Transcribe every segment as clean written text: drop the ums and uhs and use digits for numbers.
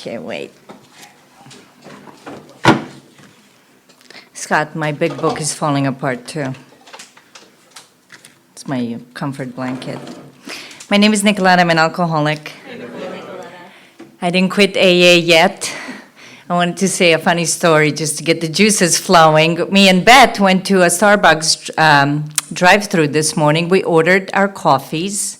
Okay, wait. Scott, my big book is falling apart too. It's my comfort blanket. My name is Nikoleta. I'm an alcoholic. I didn't quit AA yet. I wanted to say a funny story just to get the juices flowing. Me and Beth went to a Starbucks drive-thru this morning. We ordered our coffees.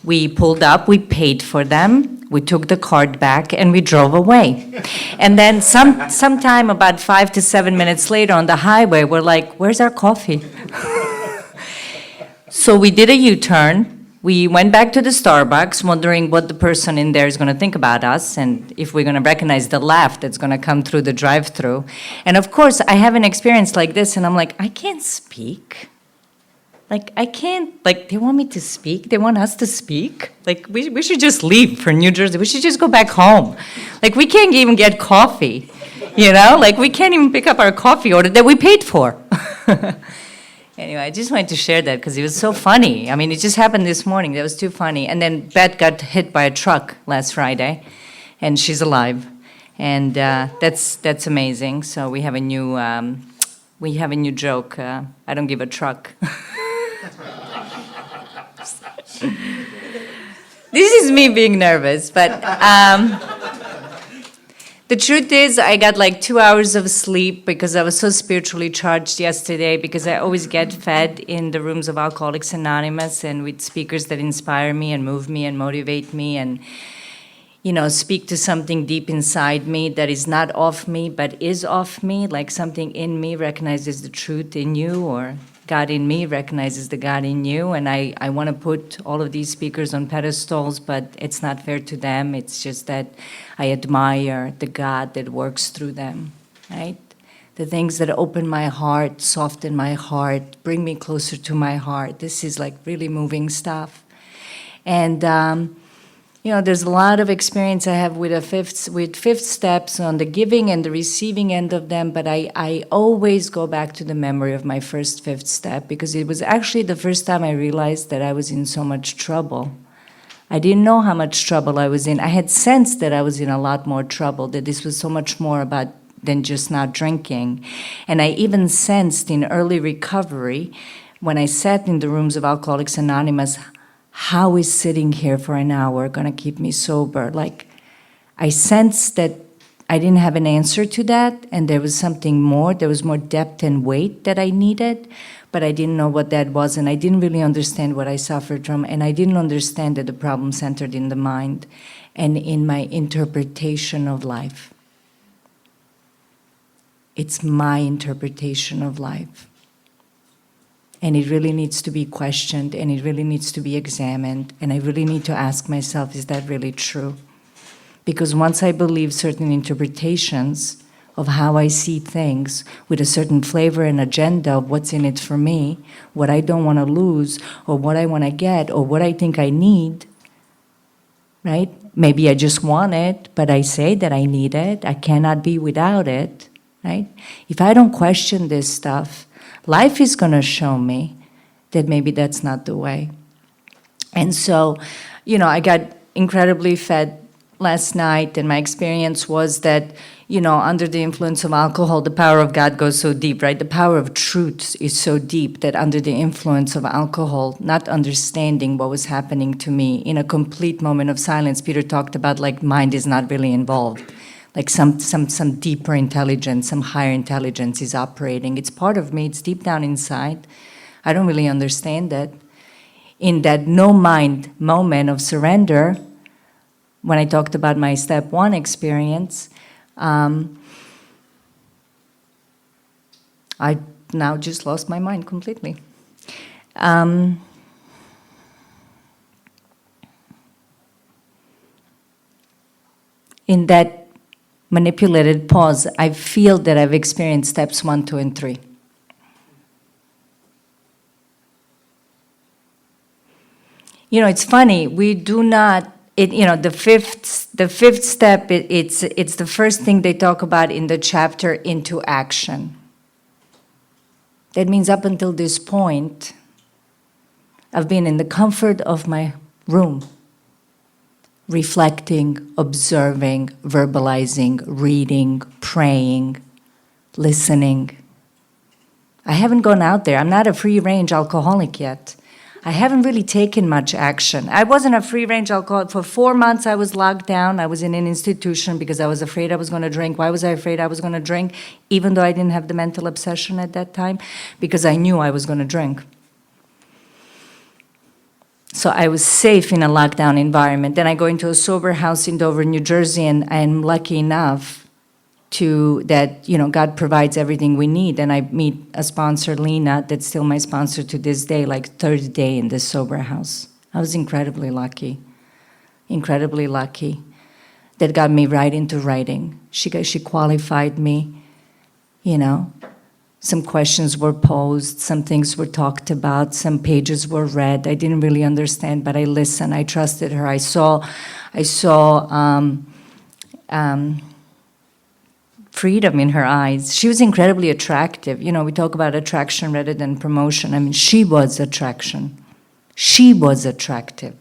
We pulled up, we paid for them, we took the card back, and we drove away. And then sometime about 5 to 7 minutes later on the highway, we're like, where's our coffee? So we did a U-turn. We went back to the Starbucks, wondering what the person in there is going to think about us and if we're going to recognize the laugh that's going to come through the drive-thru. And of course, I have an experience like this, and I'm like, I can't speak. Like, I can't, like, they want me to speak? They want us to speak? Like, we should just leave for New Jersey. We should just go back home. Like, we can't even get coffee, you know? Like, we can't even pick up our coffee order that we paid for. Anyway, I just wanted to share that because it was so funny. I mean, it just happened this morning. That was too funny. And then Beth got hit by a truck last Friday, and she's alive. And that's amazing. So we have a new joke. I don't give a truck. This is me being nervous, but the truth is I got like 2 hours of sleep because I was so spiritually charged yesterday, because I always get fed in the rooms of Alcoholics Anonymous and with speakers that inspire me and move me and motivate me and, you know, speak to something deep inside me that is not of me but is of me, like something in me recognizes the truth in you, or God in me recognizes the God in you. And I want to put all of these speakers on pedestals, but it's not fair to them. It's just that I admire the God that works through them, right? The things that open my heart, soften my heart, bring me closer to my heart. This is like really moving stuff. And you know, there's a lot of experience I have with fifth steps on the giving and the receiving end of them, but I always go back to the memory of my first fifth step, because it was actually the first time I realized that I was in so much trouble. I didn't know how much trouble I was in. I had sensed that I was in a lot more trouble, that this was so much more about than just not drinking. And I even sensed in early recovery, when I sat in the rooms of Alcoholics Anonymous, how is sitting here for an hour going to keep me sober? Like, I sensed that I didn't have an answer to that, and there was something more. There was more depth and weight that I needed, but I didn't know what that was, and I didn't really understand what I suffered from, and I didn't understand that the problem centered in the mind and in my interpretation of life. It's my interpretation of life. And it really needs to be questioned, and it really needs to be examined, and I really need to ask myself, is that really true? Because once I believe certain interpretations of how I see things with a certain flavor and agenda of what's in it for me, what I don't want to lose, or what I want to get, or what I think I need, right? Maybe I just want it, but I say that I need it. I cannot be without it, right? If I don't question this stuff, life is going to show me that maybe that's not the way. And so, you know, I got incredibly fed last night, and my experience was that, you know, under the influence of alcohol, the power of God goes so deep, right? The power of truth is so deep that under the influence of alcohol, not understanding what was happening to me, in a complete moment of silence, Peter talked about, like, mind is not really involved. Like some deeper intelligence, some higher intelligence is operating. It's part of me, it's deep down inside. I don't really understand that. In that no mind moment of surrender, when I talked about my step one experience, I now just lost my mind completely. In that manipulated pause, I feel that I've experienced steps 1, 2, and 3. You know, it's funny, we do not, the fifth step, it's the first thing they talk about in the chapter, into action. That means up until this point, I've been in the comfort of my room, reflecting, observing, verbalizing, reading, praying, listening. I haven't gone out there. I'm not a free-range alcoholic yet. I haven't really taken much action. I wasn't a free-range alcoholic. For 4 months, I was locked down. I was in an institution because I was afraid I was going to drink. Why was I afraid I was going to drink? Even though I didn't have the mental obsession at that time, because I knew I was going to drink. So I was safe in a lockdown environment. Then I go into a sober house in Dover, New Jersey, and I'm lucky enough that, God provides everything we need. And I meet a sponsor, Lena, that's still my sponsor to this day, like third day in this sober house. I was incredibly lucky that got me right into writing. She qualified me, Some questions were posed, some things were talked about, some pages were read. I didn't really understand, but I listened. I trusted her. I saw freedom in her eyes. She was incredibly attractive. We talk about attraction rather than promotion. I mean, she was attraction. She was attractive.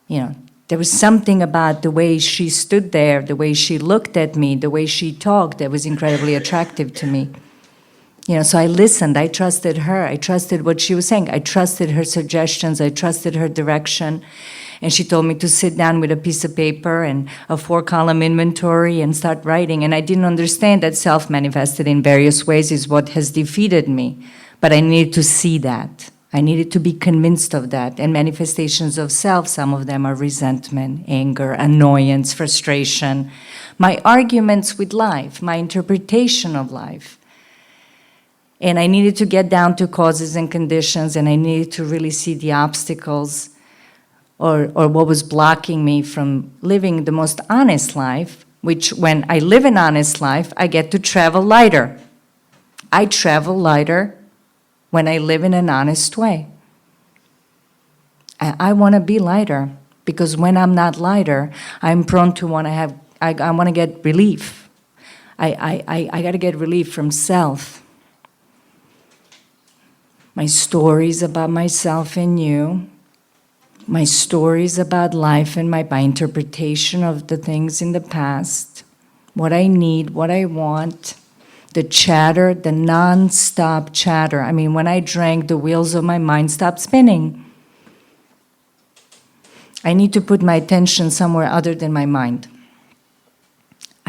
There was something about the way she stood there, the way she looked at me, the way she talked that was incredibly attractive to me. So I listened. I trusted her. I trusted what she was saying. I trusted her suggestions. I trusted her direction. And she told me to sit down with a piece of paper and a 4-column inventory and start writing. And I didn't understand that self-manifested in various ways is what has defeated me. But I needed to see that. I needed to be convinced of that. And manifestations of self, some of them are resentment, anger, annoyance, frustration, my arguments with life, my interpretation of life. And I needed to get down to causes and conditions, and I needed to really see the obstacles or what was blocking me from living the most honest life, which when I live an honest life, I get to travel lighter. I travel lighter when I live in an honest way. I want to be lighter, because when I'm not lighter, I'm prone to I want to get relief. I got to get relief from self. My stories about myself and you, my stories about life and my interpretation of the things in the past, what I need, what I want, the chatter, the non-stop chatter. I mean, when I drank, the wheels of my mind stopped spinning. I need to put my attention somewhere other than my mind.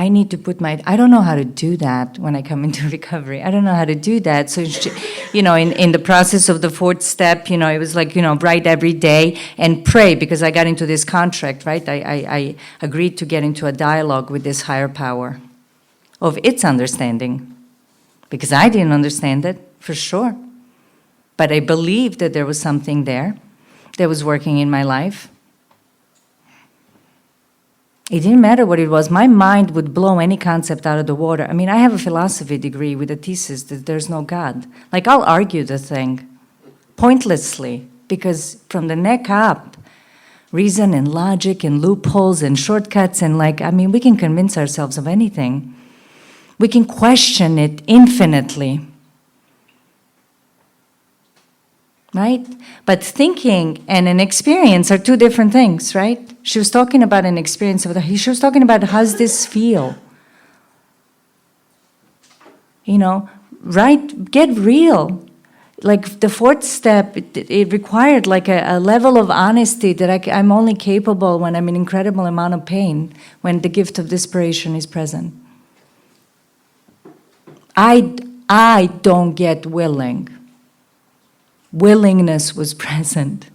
I don't know how to do that when I come into recovery. I don't know how to do that. So, in the process of the 4th step, it was like, write every day and pray, because I got into this contract, right? I agreed to get into a dialogue with this higher power of its understanding, because I didn't understand it, for sure. But I believed that there was something there that was working in my life. It didn't matter what it was. My mind would blow any concept out of the water. I mean, I have a philosophy degree with a thesis that there's no God. Like, I'll argue the thing pointlessly, because from the neck up, reason and logic and loopholes and shortcuts and we can convince ourselves of anything. We can question it infinitely. Right? But thinking and an experience are two different things, right? She was talking about an experience she was talking about, how's this feel? Right? Get real. Like the 4th step, it required like a level of honesty that I'm only capable when I'm in incredible amount of pain, when the gift of desperation is present. I don't get willing. Willingness was present.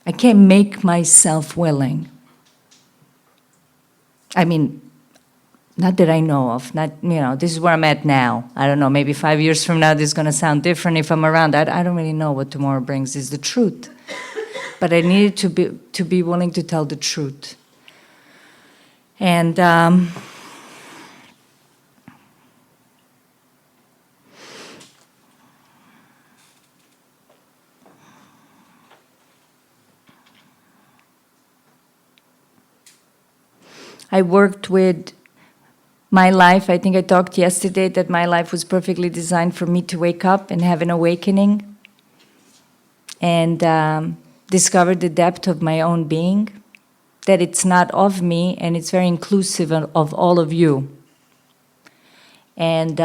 I can't make myself willing. I mean, not that I know of. This is where I'm at now. I don't know, maybe 5 years from now, this is going to sound different if I'm around. I don't really know what tomorrow brings, is the truth. But I needed to be willing to tell the truth. And I worked with my life. I think I talked yesterday that my life was perfectly designed for me to wake up and have an awakening and discover the depth of my own being. that it's not of me, and it's very inclusive of all of you. And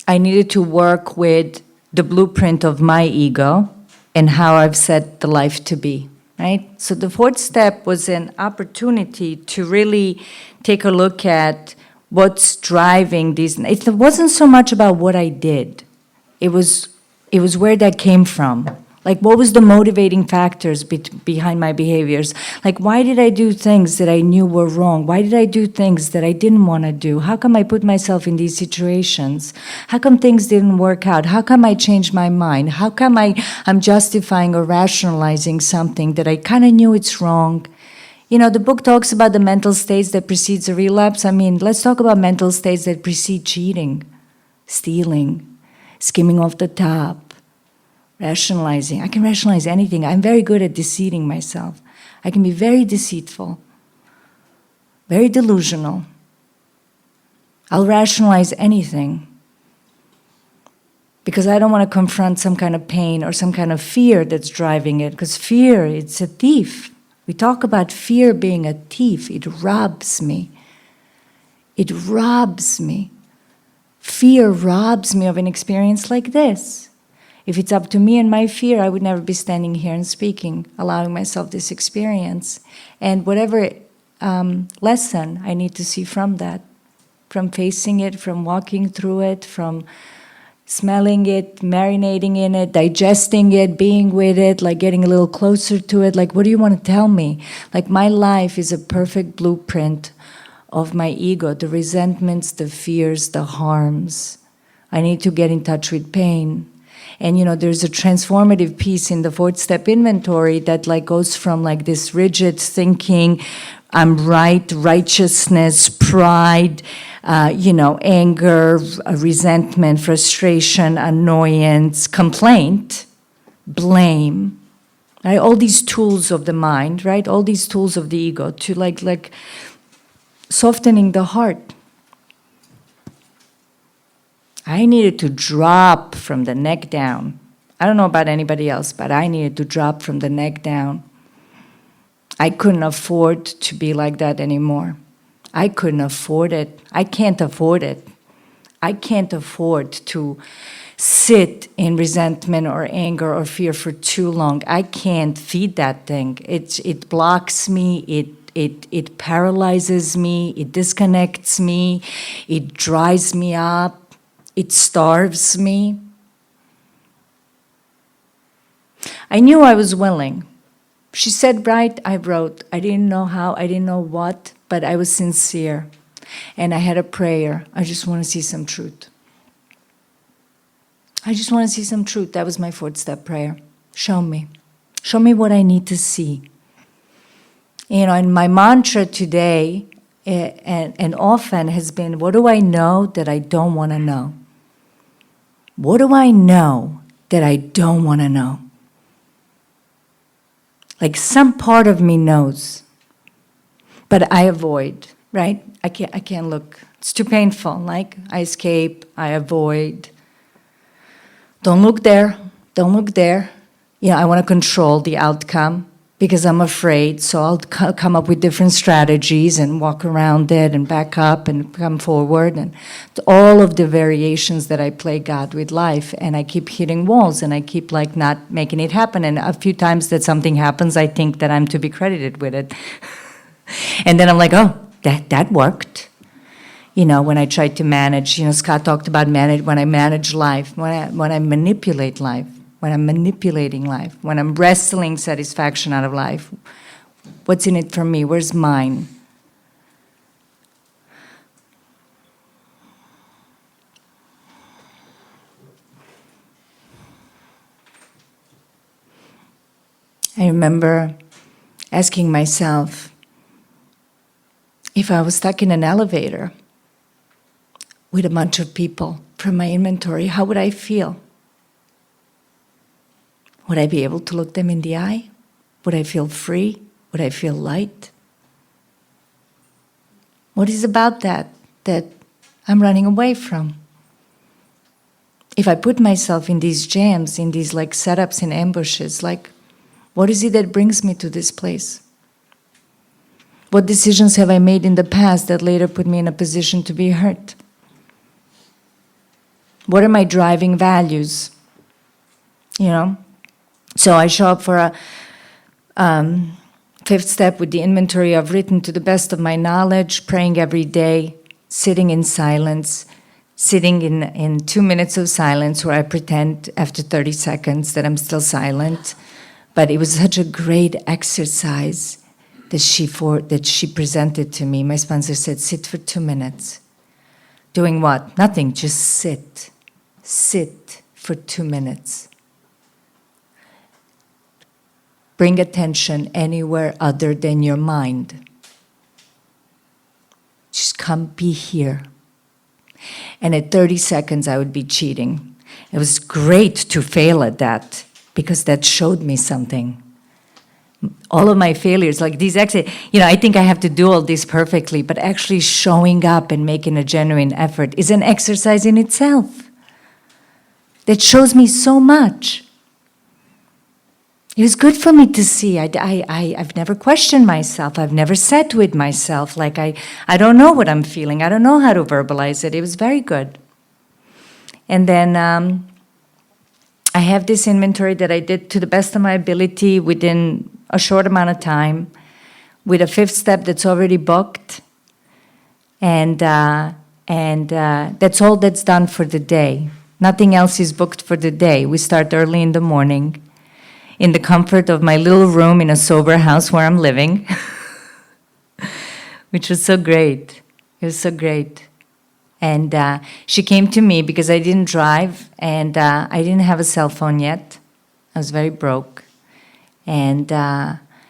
I needed to work with the blueprint of my ego and how I've set the life to be, right? So the fourth step was an opportunity to really take a look at what's driving these. It wasn't so much about what I did. It was where that came from. Like, what was the motivating factors behind my behaviors? Like, why did I do things that I knew were wrong? Why did I do things that I didn't want to do? How come I put myself in these situations? How come things didn't work out? How come I changed my mind? How come I'm justifying or rationalizing something that I kind of knew it's wrong? You know, the book talks about the mental states that precedes a relapse. I mean, let's talk about mental states that precede cheating, stealing, skimming off the top. Rationalizing. I can rationalize anything. I'm very good at deceiving myself. I can be very deceitful, very delusional. I'll rationalize anything because I don't want to confront some kind of pain or some kind of fear that's driving it, because fear, it's a thief. We talk about fear being a thief. It robs me. It robs me. Fear robs me of an experience like this. If it's up to me and my fear, I would never be standing here and speaking, allowing myself this experience. And whatever lesson I need to see from that, from facing it, from walking through it, from smelling it, marinating in it, digesting it, being with it, like getting a little closer to it, like, what do you want to tell me? Like, my life is a perfect blueprint of my ego, the resentments, the fears, the harms. I need to get in touch with pain. And, you know, there's a transformative piece in the fourth step inventory that like goes from like this rigid thinking, I'm right, righteousness, pride, anger, resentment, frustration, annoyance, complaint, blame, right? All these tools of the mind, right? All these tools of the ego to like softening the heart. I needed to drop from the neck down. I don't know about anybody else, but I needed to drop from the neck down. I couldn't afford to be like that anymore. I couldn't afford it. I can't afford it. I can't afford to sit in resentment or anger or fear for too long. I can't feed that thing. It blocks me. It paralyzes me. It disconnects me. It dries me up. It starves me. I knew I was willing. She said, write, I wrote. I didn't know how, I didn't know what, but I was sincere. And I had a prayer. I just want to see some truth. I just want to see some truth. That was my fourth step prayer. Show me. Show me what I need to see. You know, and my mantra today and often has been, what do I know that I don't want to know? What do I know that I don't want to know? Like some part of me knows, but I avoid, right? I can't look. It's too painful. Like I escape, I avoid. Don't look there. Don't look there. Yeah, I want to control the outcome because I'm afraid. So I'll come up with different strategies and walk around it and back up and come forward and all of the variations that I play God with life. And I keep hitting walls and I keep like not making it happen. And a few times that something happens, I think that I'm to be credited with it. And then I'm like, oh, that worked. You know, when I tried to manage, Scott talked about when I manage life, when I manipulate life. When I'm manipulating life, when I'm wrestling satisfaction out of life, what's in it for me? Where's mine? I remember asking myself, if I was stuck in an elevator with a bunch of people from my inventory, how would I feel? Would I be able to look them in the eye? Would I feel free? Would I feel light? What is about that I'm running away from? If I put myself in these jams, in these like setups and ambushes, like What is it that brings me to this place? What decisions have I made in the past that later put me in a position to be hurt? What are my driving values? You know? So I show up for a fifth step with the inventory I've written to the best of my knowledge, praying every day, sitting in silence, sitting in 2 minutes of silence where I pretend after 30 seconds that I'm still silent. But it was such a great exercise that she presented to me. My sponsor said, sit for 2 minutes. Doing what? Nothing, just sit. Sit for 2 minutes. Bring attention anywhere other than your mind. Just come be here. And at 30 seconds, I would be cheating. It was great to fail at that because that showed me something. All of my failures, like these I think I have to do all this perfectly, but actually showing up and making a genuine effort is an exercise in itself. That shows me so much. It was good for me to see. I've never questioned myself. I've never sat with myself. Like I don't know what I'm feeling. I don't know how to verbalize it. It was very good. And then I have this inventory that I did to the best of my ability within a short amount of time, with a fifth step that's already booked. And that's all that's done for the day. Nothing else is booked for the day. We start early in the morning, in the comfort of my little room in a sober house where I'm living, which was so great. It was so great. And she came to me because I didn't drive and I didn't have a cell phone yet. I was very broke. And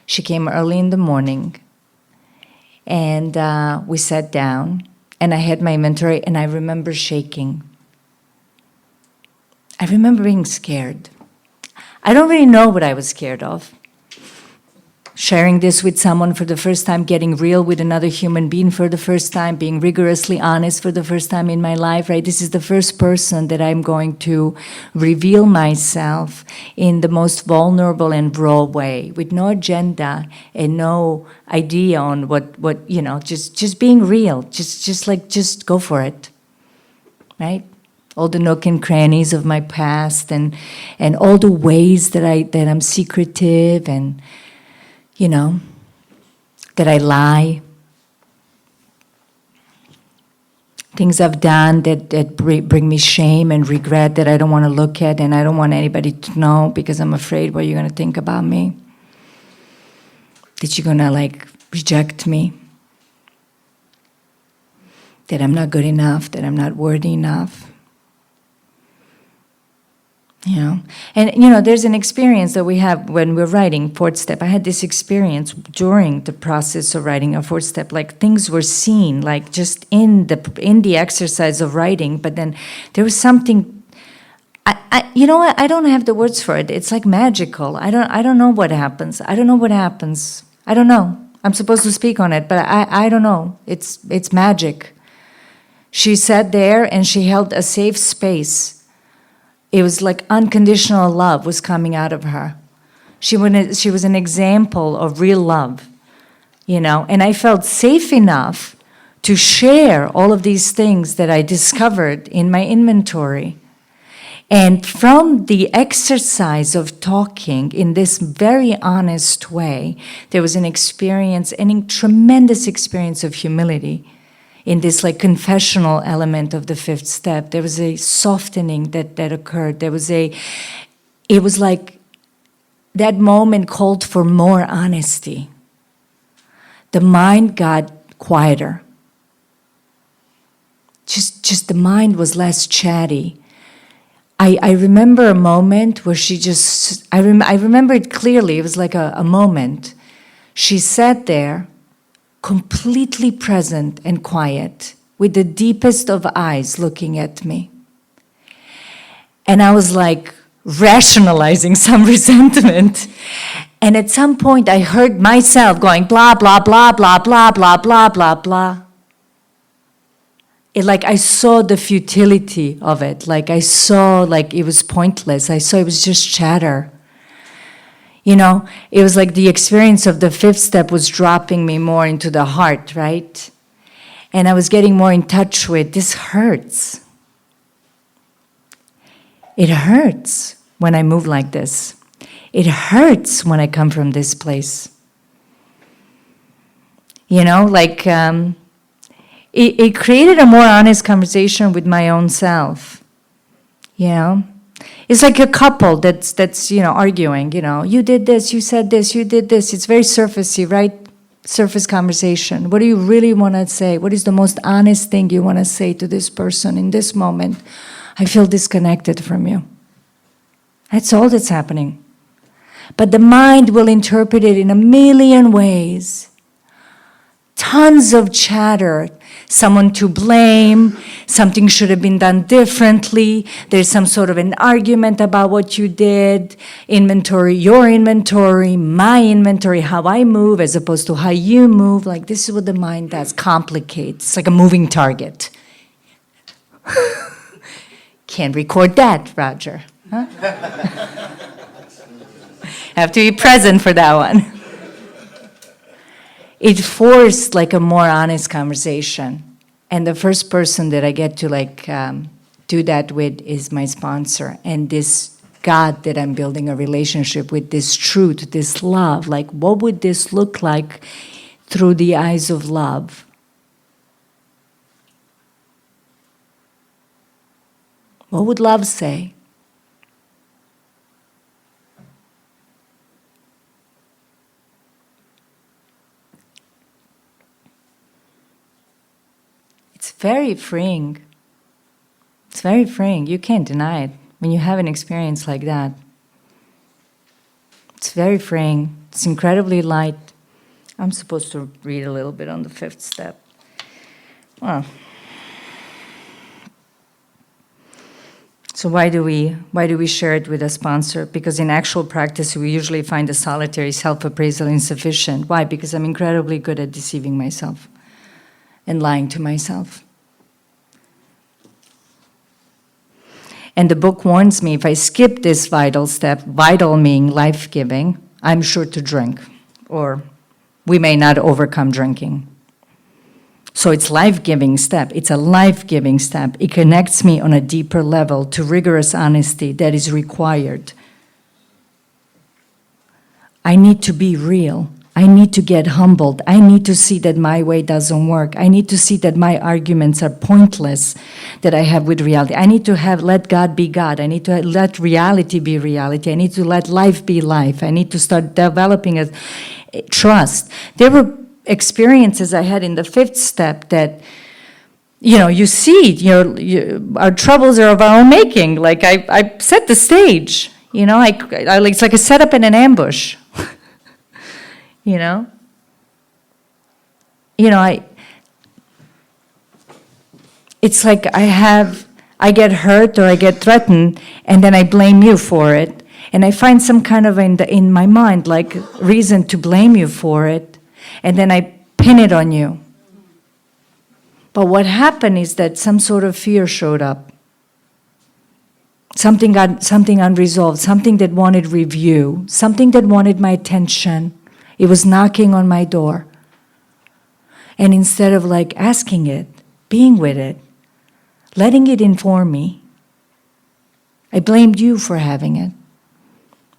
she came early in the morning and we sat down and I had my inventory and I remember shaking. I remember being scared. I don't really know what I was scared of. Sharing this with someone for the first time, getting real with another human being for the first time, being rigorously honest for the first time in my life, right? This is the first person that I'm going to reveal myself in the most vulnerable and raw way, with no agenda and no idea on what just being real, just go for it, right? All the nook and crannies of my past and all the ways that I'm secretive and, that I lie. Things I've done that bring me shame and regret that I don't want to look at and I don't want anybody to know because I'm afraid what you're going to think about me. That you're going to reject me. That I'm not good enough, that I'm not worthy enough. And there's an experience that we have when we're writing fourth step. I had this experience during the process of writing a fourth step, like things were seen, like just in the exercise of writing, but then there was something, I don't have the words for it. It's like magical. I don't know what happens. I don't know. I'm supposed to speak on it, but I don't know. It's magic. She sat there and she held a safe space. It was like unconditional love was coming out of her. She was an example of real love, and I felt safe enough to share all of these things that I discovered in my inventory. And from the exercise of talking in this very honest way, there was a tremendous experience of humility. In this confessional element of the fifth step, there was a softening that occurred. It was like that moment called for more honesty. The mind got quieter. Just the mind was less chatty. I remember a moment where I remember it clearly. It was like a moment. She sat there, completely present and quiet, with the deepest of eyes looking at me. And I was rationalizing some resentment. And at some point I heard myself going blah, blah, blah, blah, blah, blah, blah, blah, blah. I saw the futility of it. I saw it was pointless. I saw it was just chatter. You know, it was like the experience of the fifth step was dropping me more into the heart, right? And I was getting more in touch with, this hurts. It hurts when I move like this. It hurts when I come from this place. You know, like, it created a more honest conversation with my own self. You know? It's like a couple that's arguing, you did this, you said this, you did this. It's very surfacey, right? Surface conversation. What do you really want to say? What is the most honest thing you want to say to this person in this moment? I feel disconnected from you. That's all that's happening. But the mind will interpret it in a million ways. Tons of chatter. Someone to blame, something should have been done differently, there's some sort of an argument about what you did, inventory, your inventory, my inventory, how I move as opposed to how you move. Like, this is what the mind does, complicates. It's like a moving target. Can't record that, Roger. Huh? Have to be present for that one. It forced like a more honest conversation. And the first person that I get to do that with is my sponsor. And this God that I'm building a relationship with, this truth, this love. Like, what would this look like through the eyes of love? What would love say? It's very freeing. It's very freeing. You can't deny it when you have an experience like that. It's very freeing. It's incredibly light. I'm supposed to read a little bit on the fifth step. Well, so why do we share it with a sponsor? Because in actual practice, we usually find a solitary self-appraisal insufficient. Why? Because I'm incredibly good at deceiving myself and lying to myself. And the book warns me, if I skip this vital step, vital meaning life-giving, I'm sure to drink, or we may not overcome drinking. So it's life-giving step. It's a life-giving step. It connects me on a deeper level to rigorous honesty that is required. I need to be real. I need to get humbled. I need to see that my way doesn't work. I need to see that my arguments are pointless that I have with reality. I need to let God be God. I need to let reality be reality. I need to let life be life. I need to start developing a trust. There were experiences I had in the fifth step that, you see, our troubles are of our own making. Like I set the stage, it's like a setup and an ambush. It's like I get hurt or I get threatened, and then I blame you for it. And I find some kind of in my mind, like, reason to blame you for it, and then I pin it on you. But what happened is that some sort of fear showed up. Something unresolved, something that wanted review, something that wanted my attention. It was knocking on my door. And instead of asking it, being with it, letting it inform me, I blamed you for having it.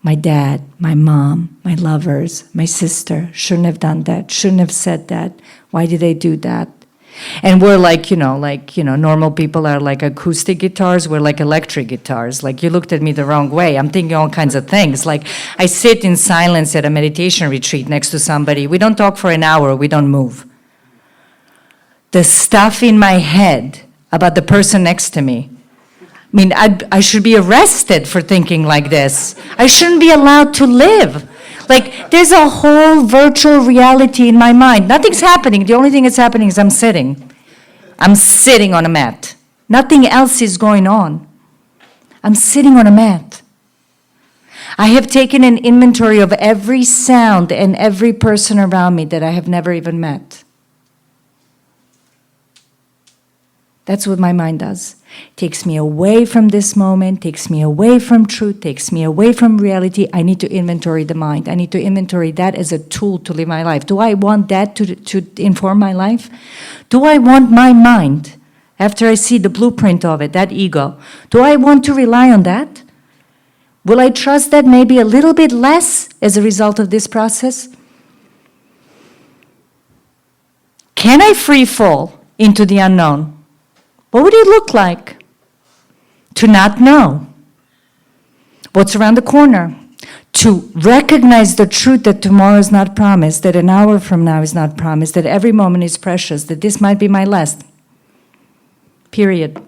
My dad, my mom, my lovers, my sister shouldn't have done that, shouldn't have said that. Why did they do that? And we're normal people are like acoustic guitars, we're like electric guitars. Like, you looked at me the wrong way. I'm thinking all kinds of things. Like, I sit in silence at a meditation retreat next to somebody. We don't talk for an hour, we don't move. The stuff in my head about the person next to me, I should be arrested for thinking like this. I shouldn't be allowed to live. There's a whole virtual reality in my mind. Nothing's happening. The only thing that's happening is I'm sitting. I'm sitting on a mat. Nothing else is going on. I'm sitting on a mat. I have taken an inventory of every sound and every person around me that I have never even met. That's what my mind does. Takes me away from this moment, takes me away from truth, takes me away from reality. I need to inventory the mind. I need to inventory that as a tool to live my life. Do I want that to inform my life? Do I want my mind, after I see the blueprint of it, that ego, do I want to rely on that? Will I trust that maybe a little bit less as a result of this process? Can I free fall into the unknown? What would it look like to not know what's around the corner? To recognize the truth that tomorrow is not promised, that an hour from now is not promised, that every moment is precious, that this might be my last. Period.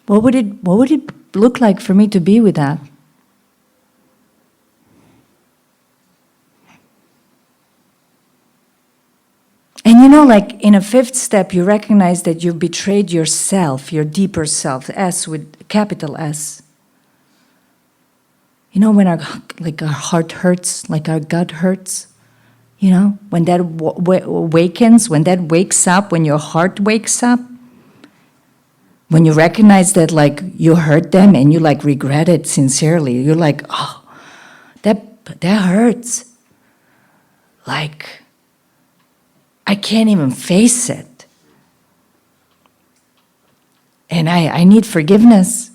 What would it look like for me to be with that? And you know, like in a fifth step, you recognize that you've betrayed yourself, your deeper self, S with capital S. You know, when our heart hurts, like our gut hurts, you know, when that awakens, when that wakes up, when your heart wakes up, when you recognize that like you hurt them and you like regret it sincerely, you're like, oh, that hurts. Like, I can't even face it. And I need forgiveness.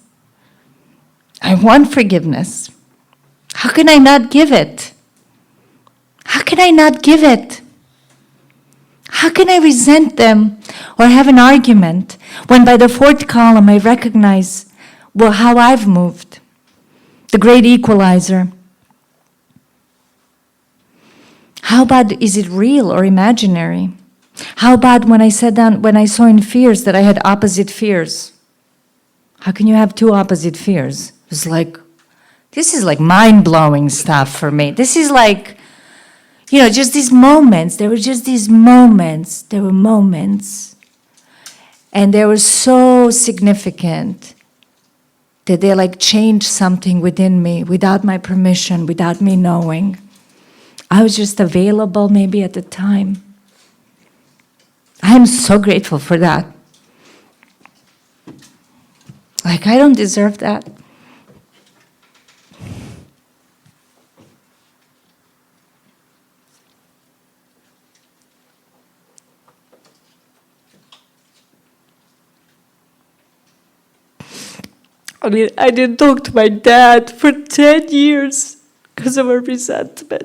I want forgiveness. How can I not give it? How can I not give it? How can I resent them or have an argument when by the fourth column I recognize, well, how I've moved, the great equalizer? How about, is it real or imaginary? How about when I sat down, when I saw in fears that I had opposite fears? How can you have two opposite fears? It was like, this is like mind-blowing stuff for me. This is like, you know, just these moments. There were just these moments. There were moments. And they were so significant that they like changed something within me without my permission, without me knowing. I was just available maybe at the time. I am so grateful for that. Like, I don't deserve that. I mean, I didn't talk to my dad for 10 years because of our resentment.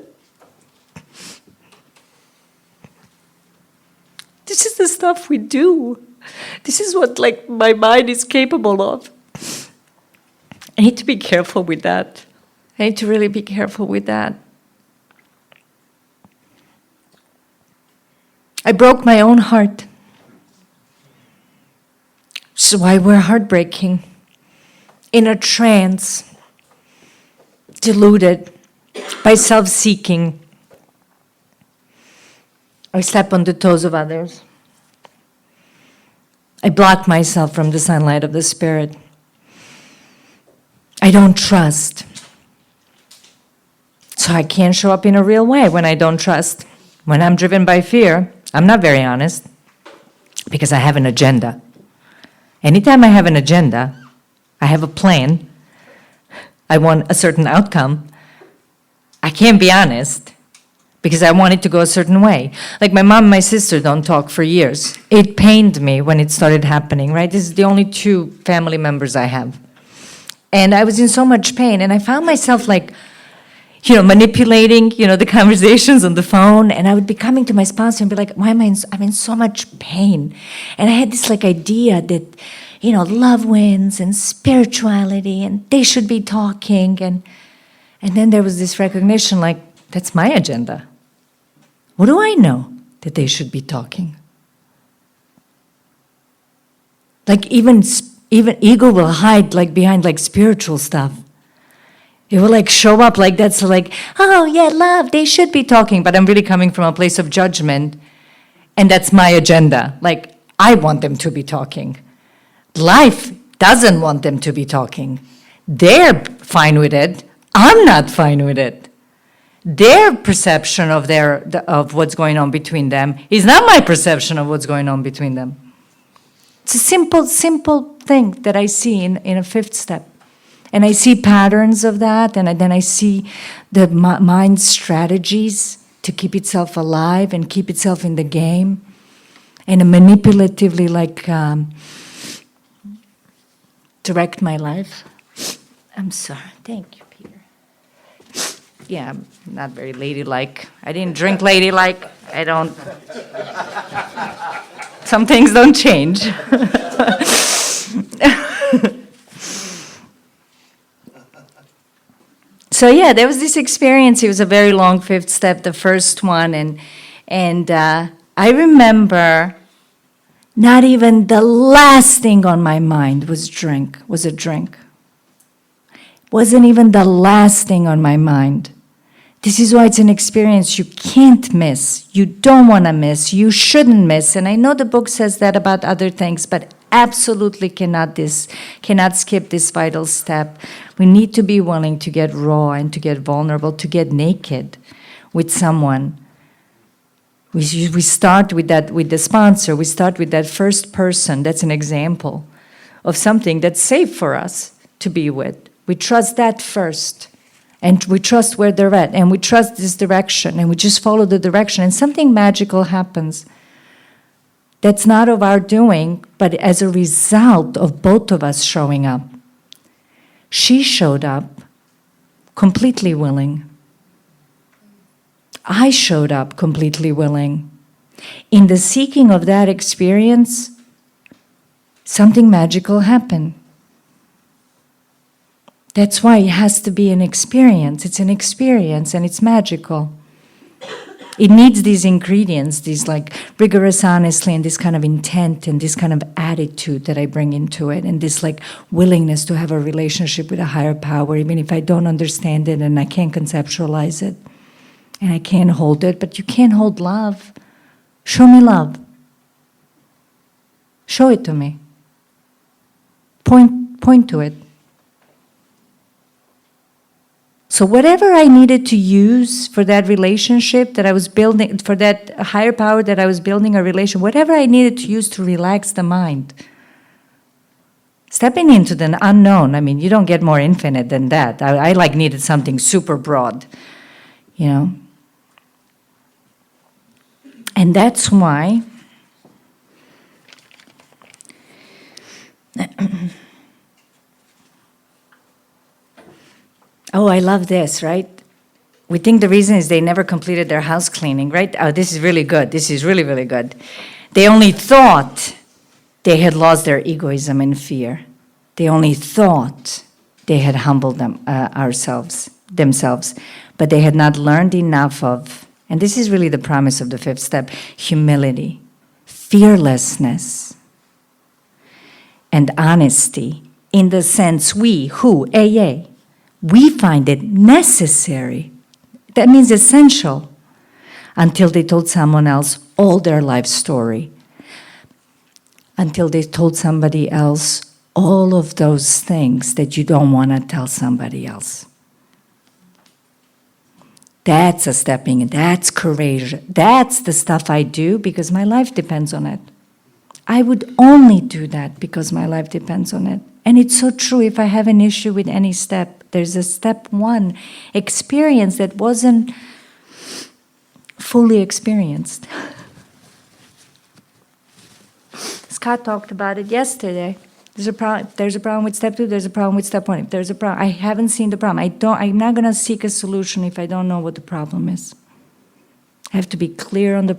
This is the stuff we do. This is what, like, my mind is capable of. I need to be careful with that. I need to really be careful with that. I broke my own heart. Which is why we're heartbreaking. In a trance, deluded by self-seeking. I step on the toes of others. I block myself from the sunlight of the Spirit. I don't trust. So I can't show up in a real way when I don't trust. When I'm driven by fear, I'm not very honest because I have an agenda. Anytime I have an agenda, I have a plan, I want a certain outcome, I can't be honest because I want it to go a certain way. Like my mom and my sister don't talk for years. It pained me when it started happening, right? This is the only two family members I have. And I was in so much pain, and I found myself like, you know, manipulating, you know, the conversations on the phone, and I would be coming to my sponsor and be like, why am I'm in so much pain? And I had this like idea that, you know, love wins and spirituality, and they should be talking. And then there was this recognition, like, that's my agenda. What do I know that they should be talking? Like even ego will hide like behind like spiritual stuff. It will like show up like that's like, oh yeah, love, they should be talking, but I'm really coming from a place of judgment, and that's my agenda. Like, I want them to be talking. Life doesn't want them to be talking. They're fine with it. I'm not fine with it. Their perception of what's going on between them is not my perception of what's going on between them. It's a simple thing that I see in a fifth step. And I see patterns of that, and then I see the mind's strategies to keep itself alive and keep itself in the game, and manipulatively direct my life. I'm sorry. Thank you, Peter. Yeah, I'm not very ladylike. I didn't drink ladylike. I don't. Some things don't change. So yeah, there was this experience. It was a very long fifth step, the first one, and I remember not even the last thing on my mind was a drink. Wasn't even the last thing on my mind. This is why it's an experience you can't miss. You don't want to miss. You shouldn't miss. And I know the book says that about other things, but absolutely cannot skip this vital step. We need to be willing to get raw and to get vulnerable, to get naked with someone. We start with that, with the sponsor. We start with that first person. That's an example of something that's safe for us to be with. We trust that first. And we trust where they're at. And we trust this direction. And we just follow the direction. And something magical happens. That's not of our doing, but as a result of both of us showing up. She showed up completely willing. I showed up completely willing. In the seeking of that experience, something magical happened. That's why it has to be an experience. It's an experience and it's magical. It needs these ingredients, these like rigorous honesty and this kind of intent and this kind of attitude that I bring into it, and this like willingness to have a relationship with a higher power, even if I don't understand it and I can't conceptualize it and I can't hold it. But you can't hold love. Show me love. Show it to me. Point to it. So whatever I needed to use for that relationship that I was building, for that higher power that I was building a relation, whatever I needed to use to relax the mind. Stepping into the unknown, I mean, you don't get more infinite than that. I like needed something super broad, you know. And that's why oh, I love this, right? We think the reason is they never completed their house cleaning, right? Oh, this is really good. This is really, really good. They only thought they had lost their egoism and fear. They only thought they had humbled themselves, but they had not learned enough of, and this is really the promise of the fifth step, humility, fearlessness, and honesty, in the sense we, who, AA, we find it necessary. That means essential. Until they told someone else all their life story. Until they told somebody else all of those things that you don't want to tell somebody else. That's a stepping in. That's courage. That's the stuff I do because my life depends on it. I would only do that because my life depends on it. And it's so true. If I have an issue with any step, there's a step one experience that wasn't fully experienced. Scott talked about it yesterday. There's a problem with step two, there's a problem with step one. If there's a problem, I haven't seen the problem. I'm not going to seek a solution if I don't know what the problem is. I have to be clear on the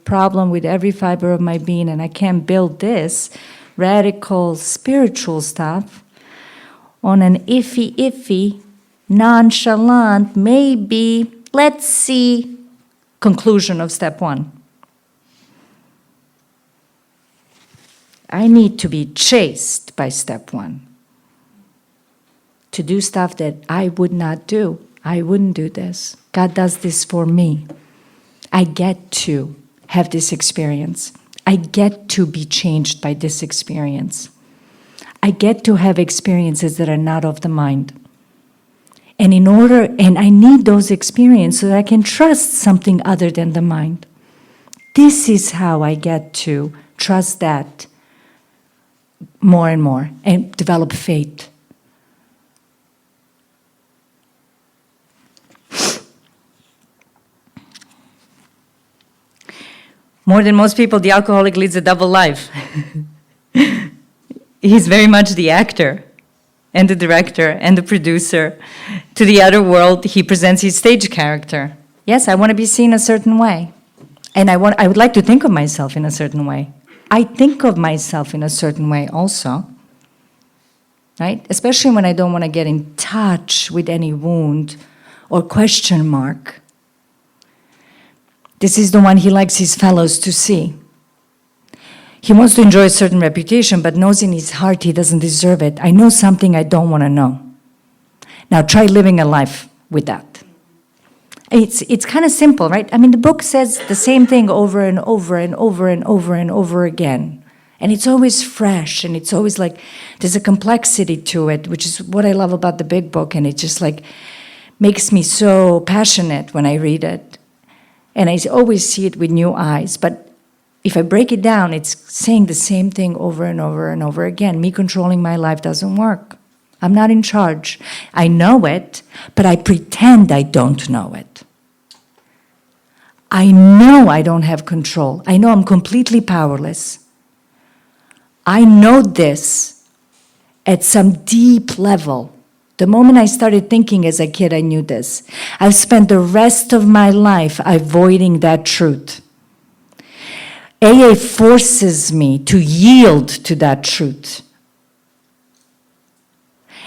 problem with every fiber of my being, and I can't build this radical spiritual stuff on an iffy, nonchalant, maybe, let's see, conclusion of step one. I need to be chased by step one. To do stuff that I would not do. I wouldn't do this. God does this for me. I get to have this experience. I get to be changed by this experience. I get to have experiences that are not of the mind. And I need those experiences so that I can trust something other than the mind. This is how I get to trust that more and more and develop faith. More than most people, the alcoholic leads a double life. He's very much the actor and the director and the producer. To the outer world, he presents his stage character. Yes, I want to be seen a certain way. And I would like to think of myself in a certain way. I think of myself in a certain way also. Right? Especially when I don't want to get in touch with any wound or question mark. This is the one he likes his fellows to see. He wants to enjoy a certain reputation, but knows in his heart he doesn't deserve it. I know something I don't want to know. Now try living a life with that. It's kind of simple, right? I mean, the book says the same thing over and over and over and over and over again. And it's always fresh, and it's always like, there's a complexity to it, which is what I love about the big book, and it just like makes me so passionate when I read it. And I always see it with new eyes, but if I break it down, it's saying the same thing over and over and over again. Me controlling my life doesn't work. I'm not in charge. I know it, but I pretend I don't know it. I know I don't have control. I know I'm completely powerless. I know this at some deep level. The moment I started thinking as a kid, I knew this. I've spent the rest of my life avoiding that truth. AA forces me to yield to that truth.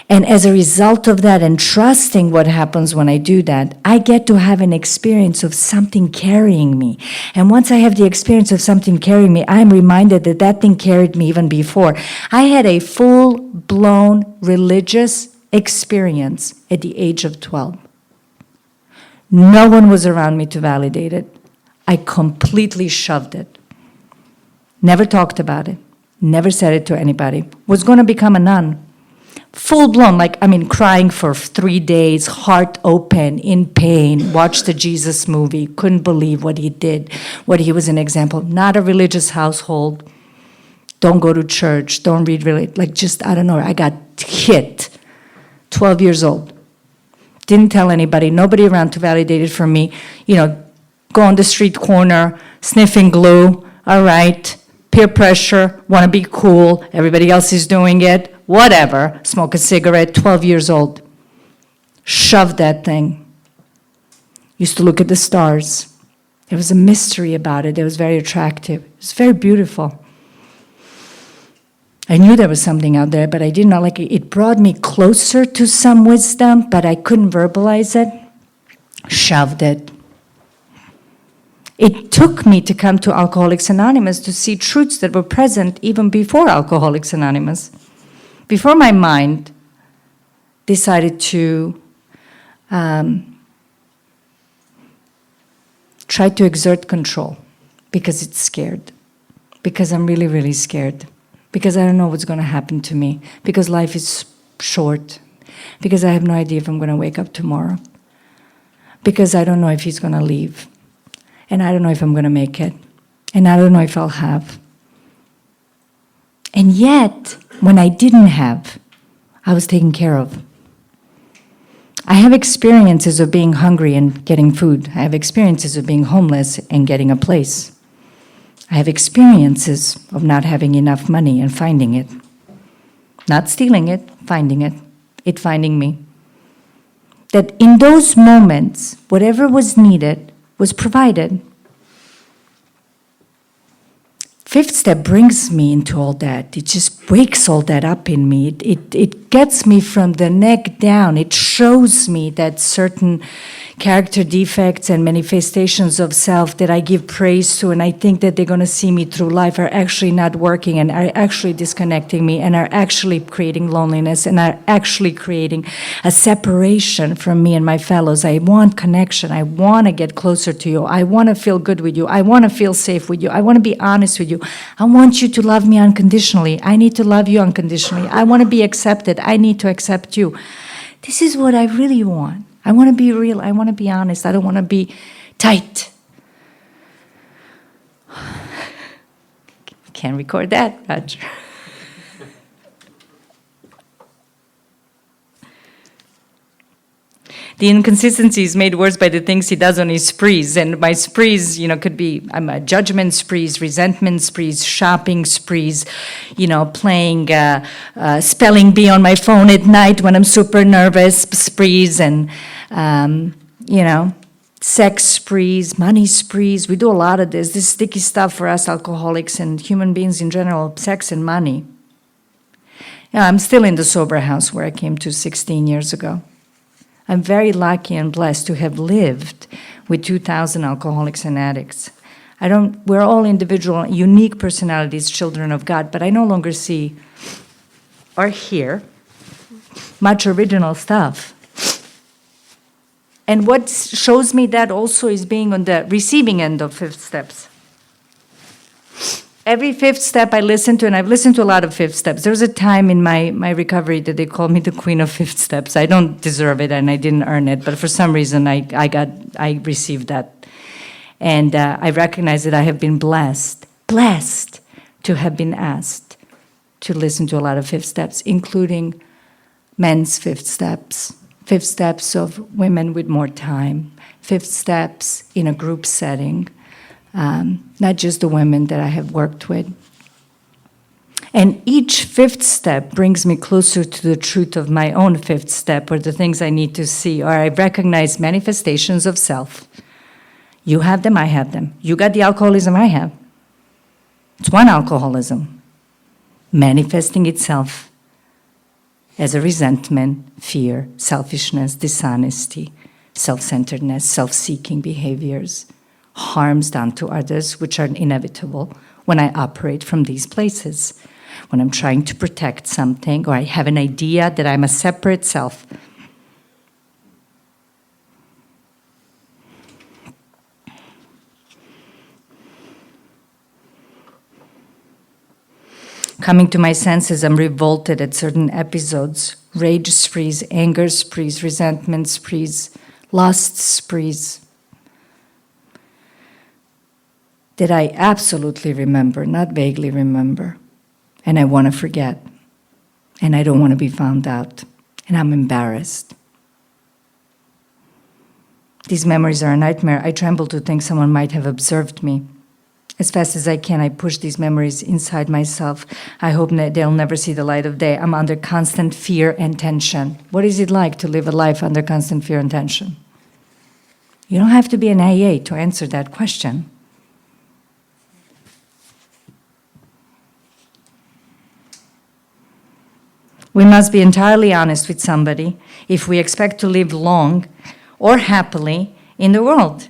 And as a result of that, and trusting what happens when I do that, I get to have an experience of something carrying me. And once I have the experience of something carrying me, I'm reminded that that thing carried me even before. I had a full-blown religious experience at the age of 12. No one was around me to validate it. I completely shoved it. Never talked about it. Never said it to anybody. Was going to become a nun. Full-blown, crying for 3 days, heart open, in pain, watched the Jesus movie, couldn't believe what he did, what he was an example. Not a religious household. Don't go to church. Don't read really, I don't know. I got hit. 12 years old. Didn't tell anybody, nobody around to validate it for me. Go on the street corner, sniffing glue, all right, peer pressure, want to be cool, everybody else is doing it, whatever, smoke a cigarette, 12 years old. Shoved that thing. Used to look at the stars. There was a mystery about it. It was very attractive. It was very beautiful. I knew there was something out there, but I did not like it. It brought me closer to some wisdom, but I couldn't verbalize it. Shoved it. It took me to come to Alcoholics Anonymous to see truths that were present even before Alcoholics Anonymous. Before my mind decided to try to exert control because it's scared, because I'm really, really scared. Because I don't know what's going to happen to me, because life is short, because I have no idea if I'm going to wake up tomorrow, because I don't know if he's going to leave, and I don't know if I'm going to make it, and I don't know if I'll have. And yet, when I didn't have, I was taken care of. I have experiences of being hungry and getting food. I have experiences of being homeless and getting a place. I have experiences of not having enough money and finding it. Not stealing it, finding it. It finding me. That in those moments, whatever was needed was provided. Fifth step brings me into all that. It just wakes all that up in me. It gets me from the neck down. It shows me that certain character defects and manifestations of self that I give praise to and I think that they're going to see me through life are actually not working and are actually disconnecting me and are actually creating loneliness and are actually creating a separation from me and my fellows. I want connection. I want to get closer to you. I want to feel good with you. I want to feel safe with you. I want to be honest with you. I want you to love me unconditionally. I need to love you unconditionally. I want to be accepted. I need to accept you. This is what I really want. I want to be real. I want to be honest. I don't want to be tight. Can't record that, Roger. The inconsistency is made worse by the things he does on his sprees. And my sprees, could be judgment sprees, resentment sprees, shopping sprees, playing spelling bee on my phone at night when I'm super nervous, sprees, and, sex sprees, money sprees. We do a lot of this. This sticky stuff for us alcoholics and human beings in general, sex and money. Yeah, I'm still in the sober house where I came to 16 years ago. I'm very lucky and blessed to have lived with 2,000 alcoholics and addicts. We're all individual, unique personalities, children of God, but I no longer see or hear much original stuff. And what shows me that also is being on the receiving end of fifth steps. Every fifth step I listen to, and I've listened to a lot of fifth steps. There was a time in my recovery that they called me the queen of fifth steps. I don't deserve it, and I didn't earn it, but for some reason I received that. And I recognize that I have been blessed to have been asked to listen to a lot of fifth steps, including men's fifth steps of women with more time, fifth steps in a group setting, not just the women that I have worked with. And each fifth step brings me closer to the truth of my own fifth step, or the things I need to see, or I recognize manifestations of self. You have them, I have them. You got the alcoholism I have. It's one alcoholism, manifesting itself as a resentment, fear, selfishness, dishonesty, self-centeredness, self-seeking behaviors, harms done to others, which are inevitable when I operate from these places. When I'm trying to protect something, or I have an idea that I'm a separate self. Coming to my senses, I'm revolted at certain episodes, rage sprees, anger sprees, resentment sprees, lust sprees, that I absolutely remember, not vaguely remember, and I want to forget, and I don't want to be found out, and I'm embarrassed. These memories are a nightmare. I tremble to think someone might have observed me. As fast as I can, I push these memories inside myself. I hope they'll never see the light of day. I'm under constant fear and tension. What is it like to live a life under constant fear and tension? You don't have to be an AA to answer that question. We must be entirely honest with somebody if we expect to live long or happily in the world.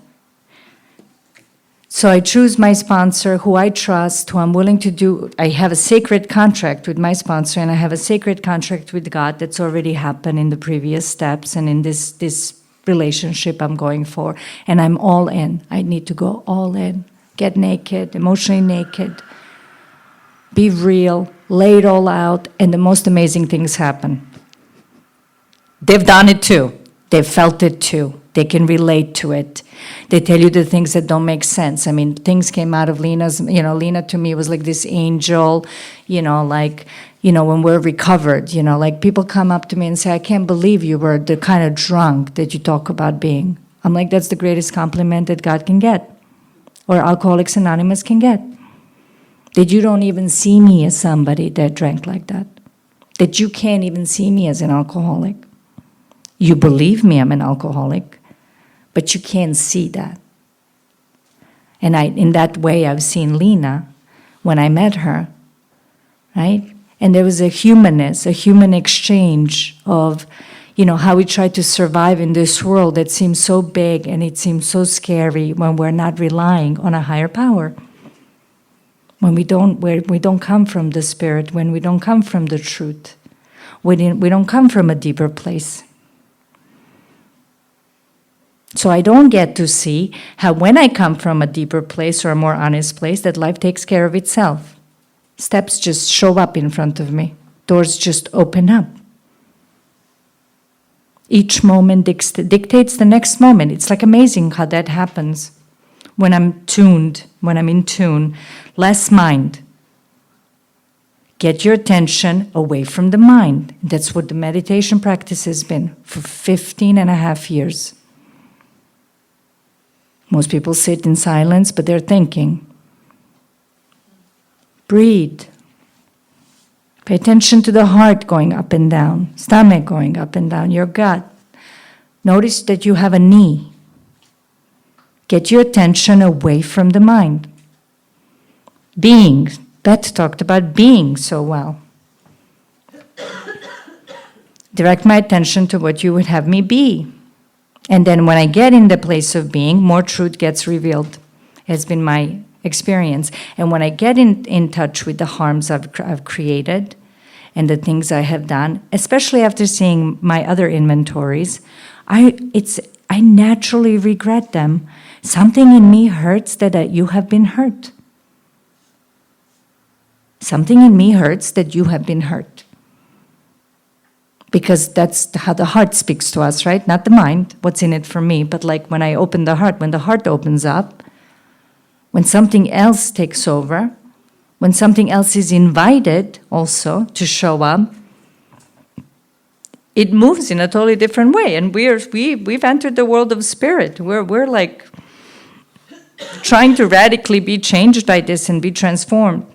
So I choose my sponsor, who I trust, who I'm willing to do. I have a sacred contract with my sponsor, and I have a sacred contract with God that's already happened in the previous steps and in this relationship I'm going for. And I'm all in. I need to go all in. Get naked, emotionally naked. Be real, lay it all out, and the most amazing things happen. They've done it too. They've felt it too. They can relate to it. They tell you the things that don't make sense. I mean, things came out of Lena's, Lena to me was like this angel, when we're recovered, like people come up to me and say, I can't believe you were the kind of drunk that you talk about being. I'm like, that's the greatest compliment that God can get, or Alcoholics Anonymous can get. That you don't even see me as somebody that drank like that. That you can't even see me as an alcoholic. You believe me I'm an alcoholic, but you can't see that. And in that way, I've seen Lena when I met her, right? And there was a humanness, a human exchange of, how we try to survive in this world that seems so big and it seems so scary when we're not relying on a higher power. When we don't come from the Spirit, when we don't come from the truth, we don't come from a deeper place. So I don't get to see how when I come from a deeper place or a more honest place, that life takes care of itself. Steps just show up in front of me. Doors just open up. Each moment dictates the next moment. It's like amazing how that happens. When I'm in tune, less mind Get your attention away from the mind. That's what the meditation practice has been for 15 and a half years. Most people sit in silence, but they're thinking. Breathe. Pay attention to the heart going up and down, stomach going up and down, your gut. Notice that you have a knee. Get your attention away from the mind. Being. Beth talked about being so well. Direct my attention to what you would have me be. And then when I get in the place of being, more truth gets revealed. Has been my experience. And when I get in touch with the harms I've created and the things I have done, especially after seeing my other inventories, I naturally regret them. Something in me hurts that you have been hurt. Something in me hurts that you have been hurt. Because that's how the heart speaks to us, right? Not the mind, what's in it for me, but like when I open the heart, when the heart opens up, when something else takes over, when something else is invited also to show up, it moves in a totally different way. And we've entered the world of spirit. We're like trying to radically be changed by this and be transformed.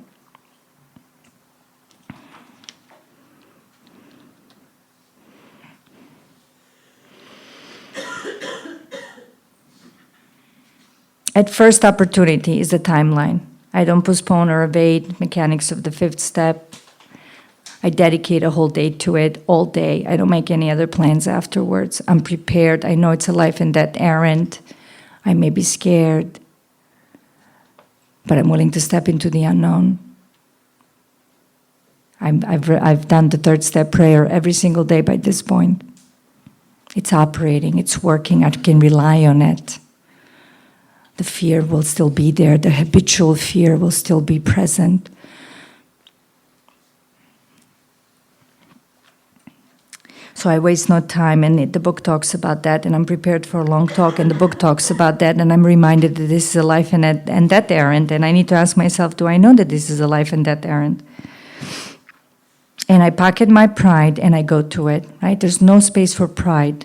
At first opportunity is the timeline. I don't postpone or evade mechanics of the fifth step. I dedicate a whole day to it, all day. I don't make any other plans afterwards. I'm prepared. I know it's a life and death errand. I may be scared, but I'm willing to step into the unknown. I've done the third step prayer every single day by this point. It's operating, it's working, I can rely on it. The fear will still be there, the habitual fear will still be present. So I waste no time, and the book talks about that, and I'm prepared for a long talk, and the book talks about that, and I'm reminded that this is a life and death errand, and I need to ask myself, do I know that this is a life and death errand? And I pocket my pride, and I go to it, right? There's no space for pride.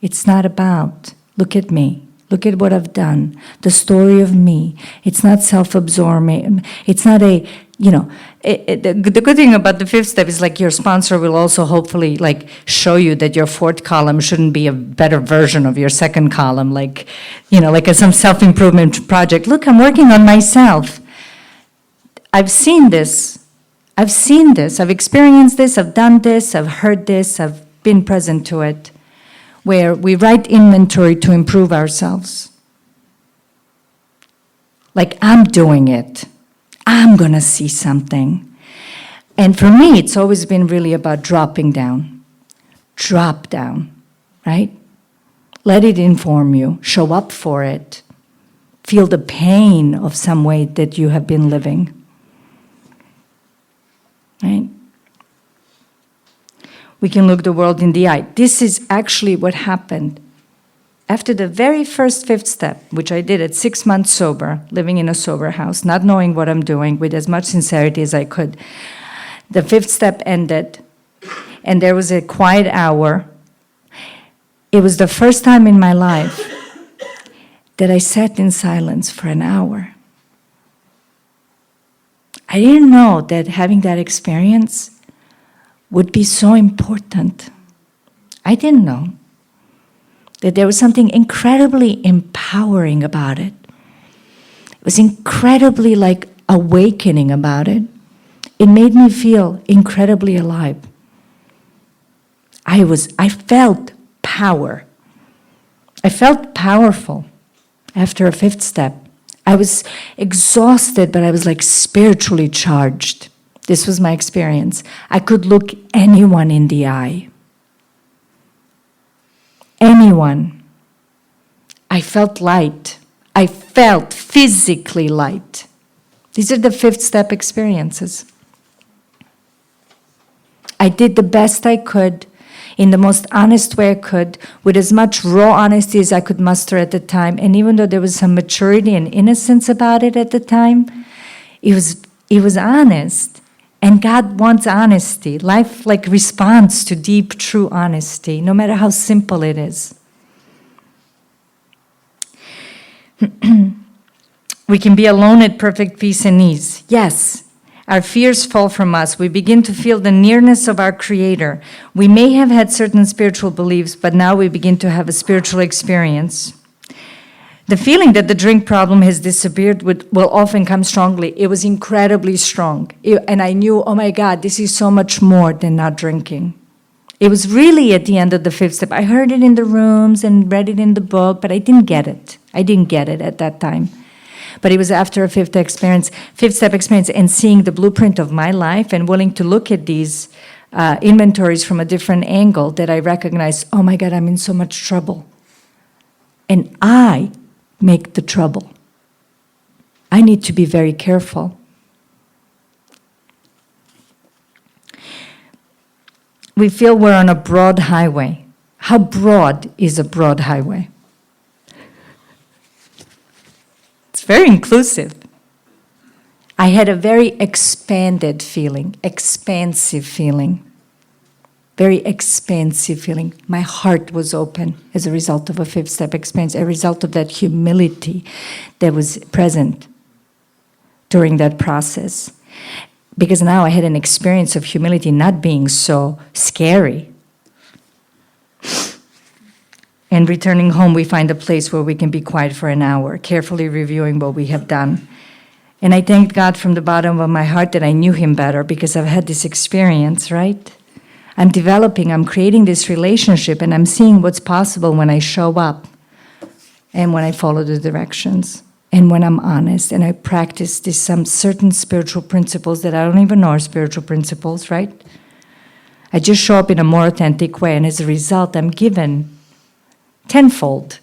It's not about, look at me. Look at what I've done, the story of me. It's not self-absorbing. It's not a, the good thing about the fifth step is like your sponsor will also hopefully like show you that your fourth column shouldn't be a better version of your second column, like, some self-improvement project. Look, I'm working on myself. I've seen this. I've experienced this, I've done this, I've heard this, I've been present to it. Where we write inventory to improve ourselves. Like, I'm doing it. I'm going to see something. And for me, it's always been really about dropping down. Drop down, right? Let it inform you. Show up for it. Feel the pain of some way that you have been living. Right? We can look the world in the eye. This is actually what happened. After the very first fifth step, which I did at 6 months sober, living in a sober house, not knowing what I'm doing, with as much sincerity as I could, the fifth step ended, and there was a quiet hour. It was the first time in my life that I sat in silence for an hour. I didn't know that having that experience would be so important. I didn't know that there was something incredibly empowering about it. It was incredibly like awakening about it. It made me feel incredibly alive. I felt power. I felt powerful after a fifth step. I was exhausted, but I was like spiritually charged. This was my experience. I could look anyone in the eye. Anyone. I felt light. I felt physically light. These are the fifth step experiences. I did the best I could in the most honest way I could, with as much raw honesty as I could muster at the time. And even though there was some maturity and innocence about it at the time, it was honest. And God wants honesty. Life like responds to deep, true honesty, no matter how simple it is. We can be alone at perfect peace and ease. Yes, our fears fall from us. We begin to feel the nearness of our Creator. We may have had certain spiritual beliefs, but now we begin to have a spiritual experience. The feeling that the drink problem has disappeared will often come strongly. It was incredibly strong. And I knew, oh my God, this is so much more than not drinking. It was really at the end of the fifth step. I heard it in the rooms and read it in the book, but I didn't get it. I didn't get it at that time. But it was after a fifth step experience and seeing the blueprint of my life and willing to look at these inventories from a different angle that I recognized, oh my God, I'm in so much trouble. And I make the trouble. I need to be very careful. We feel we're on a broad highway. How broad is a broad highway? It's very inclusive. I had a very expanded feeling, expansive feeling. Very expansive feeling. My heart was open as a result of a fifth step experience, a result of that humility that was present during that process. Because now I had an experience of humility not being so scary. And returning home, we find a place where we can be quiet for an hour, carefully reviewing what we have done. And I thanked God from the bottom of my heart that I knew Him better because I've had this experience, right? I'm creating this relationship, and I'm seeing what's possible when I show up and when I follow the directions and when I'm honest and I practice some certain spiritual principles that I don't even know are spiritual principles, right? I just show up in a more authentic way, and as a result, I'm given tenfold.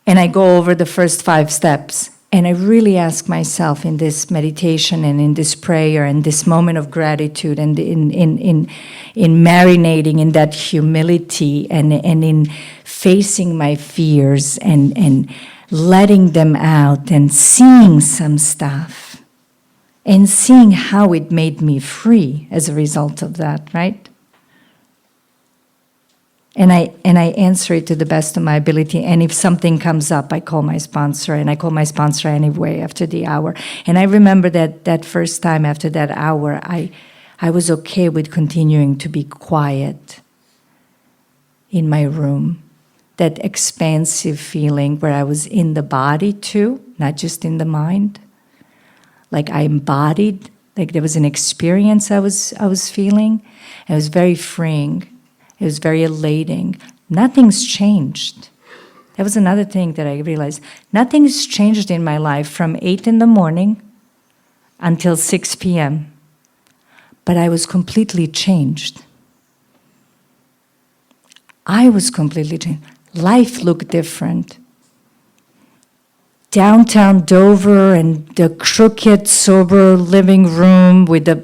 And I go over the first 5 steps. And I really ask myself in this meditation and in this prayer and this moment of gratitude and in marinating in that humility and in facing my fears and letting them out and seeing some stuff and seeing how it made me free as a result of that, right? And I answer it to the best of my ability. And if something comes up, I call my sponsor, and I call my sponsor anyway after the hour. And I remember that first time after that hour, I was okay with continuing to be quiet in my room. That expansive feeling where I was in the body too, not just in the mind. Like I embodied, like there was an experience I was feeling. It was very freeing. It was very elating. Nothing's changed. That was another thing that I realized. Nothing's changed in my life from 8 in the morning until 6 p.m. But I was completely changed. I was completely changed. Life looked different. Downtown Dover and the crooked, sober living room with the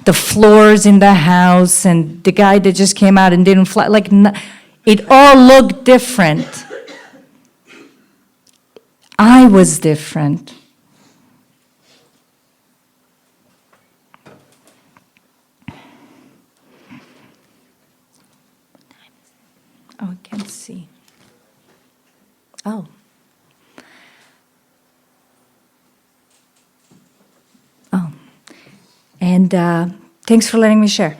the floors in the house and the guy that just came out and didn't fly, it all looked different. I was different. Oh, I can't see. Oh. And thanks for letting me share.